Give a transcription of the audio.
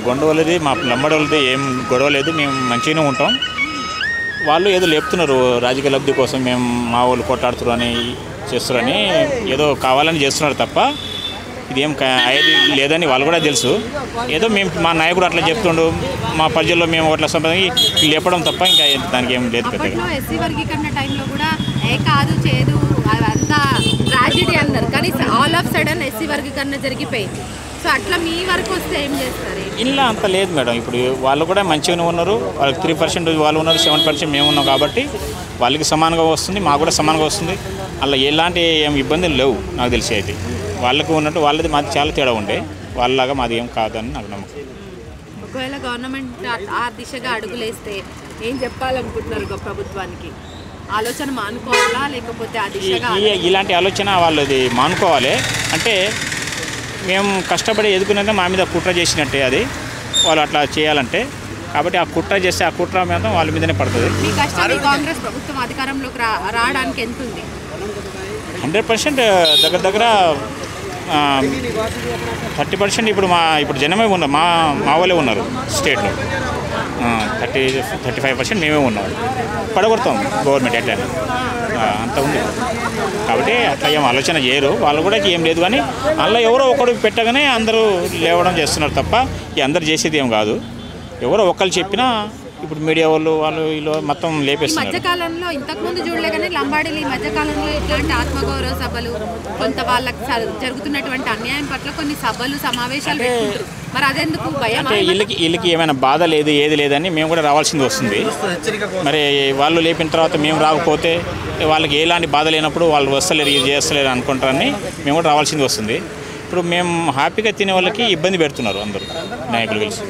గొండవలది మా లంబడోళ్ళది ఏం గొడవ లేదు, మేము మంచిగానే ఉంటాం. వాళ్ళు ఏదో లేపుతున్నారు రాజకీయ లబ్ధి కోసం, మేము మా వాళ్ళు కొట్లాడుతున్నారు అని చేస్తున్నారని ఏదో కావాలని చేస్తున్నారు తప్ప ఇదేం అయ్యేది లేదని వాళ్ళు కూడా తెలుసు. ఏదో మేము మా నాయకుడు అట్లా చెప్తుండు, మా ప్రజల్లో మేము అట్లా సంపాదించి లేపడం తప్ప ఇంకా దానికి ఏం లేదు. పెద్దగా ఎస్సీ వర్గీకరణ టైంలో కూడా కాదు చేదు అదంతా ట్రాజెడీ అన్నారు, కానీ ఆల్ ఆఫ్ సడన్ ఎస్సీ వర్గీకరణ జరిగిపోయింది. సో అట్లా మీ వరకు వస్తే ఏం చేస్తారు? ఇలా అంత లేదు మేడం. ఇప్పుడు వాళ్ళు కూడా మంచిగానే ఉన్నారు, వాళ్ళకి 3% వాళ్ళు ఉన్నారు, 7% మేము ఉన్నాం కాబట్టి వాళ్ళకి సమానంగా వస్తుంది, మాకు కూడా సమానంగా వస్తుంది. అలా ఎలాంటి ఏం ఇబ్బందులు లేవు నాకు తెలిసి. అయితే వాళ్ళకు ఉన్నట్టు వాళ్ళది మాది చాలా తేడా ఉండే, వాళ్ళలాగా మాది ఏం కాదని నాకు నమ్మకం. ఒకవేళ గవర్నమెంట్ ఆ దిశగా అడుగులేస్తే ఏం చెప్పాలనుకుంటున్నారు ప్రభుత్వానికి? ఆలోచన మానుకోవాలా లేకపోతే ఆ దిశగా ఇలాంటి ఆలోచన వాళ్ళది మానుకోవాలి. అంటే మేము కష్టపడి ఎదుగుకునేది మా మీద కుట్ర చేసినట్టే అది, వాళ్ళు అట్లా చేయాలంటే. కాబట్టి ఆ కుట్ర చేస్తే ఆ కుట్ర మీద వాళ్ళ మీదనే పడుతుంది. మీ కష్టం కాంగ్రెస్ ప్రభుత్వం అధికారంలోకి రావడానికి ఎంత ఉంది? 100% దగ్గర దగ్గర 30% ఇప్పుడు జనమే ఉన్నారు, మా వాళ్ళే ఉన్నారు స్టేట్లో. 35% మేమే ఉన్నాం. పడగొడతాం గవర్నమెంట్ ఎట్లయినా, అంత ఉంది. కాబట్టి అట్లా ఏం ఆలోచన చేయరు, వాళ్ళు కూడా ఏం లేదు. కానీ అందులో ఎవరో ఒకరు పెట్టగానే అందరూ లేవడం చేస్తున్నారు తప్ప అందరు చేసేది ఏం కాదు. ఎవరో ఒకళ్ళు చెప్పినా ఇప్పుడు మీడియా వాళ్ళు వీళ్ళు మొత్తం లేపేస్తున్నారు. మధ్యకాలంలో ఇంతకుముందు చూడలే కానీ లంబాడీలు ఈ మధ్యకాలంలో ఇట్లాంటి ఆత్మగౌరవ సభలు, కొంత వాళ్ళకి జరుగుతున్నటువంటి అన్యాయం పట్ల కొన్ని సభలు సమావేశాలు పెట్టుకుంటారు. మరి అదెందుకు భయం? అంటే వీళ్ళకి ఏమైనా బాధ లేదు ఏది లేదని మేము కూడా రావాల్సింది వస్తుంది. మరి వాళ్ళు లేపిన తర్వాత మేము రాకపోతే వాళ్ళకి ఎలాంటి బాధ లేనప్పుడు వాళ్ళు వస్తలేరు ఇది చేస్తలేరు అనుకుంటారని మేము కూడా రావాల్సింది వస్తుంది. ఇప్పుడు మేము హ్యాపీగా తినే వాళ్ళకి ఇబ్బంది పెడుతున్నారు అందరూ నాయకులు కలిసి.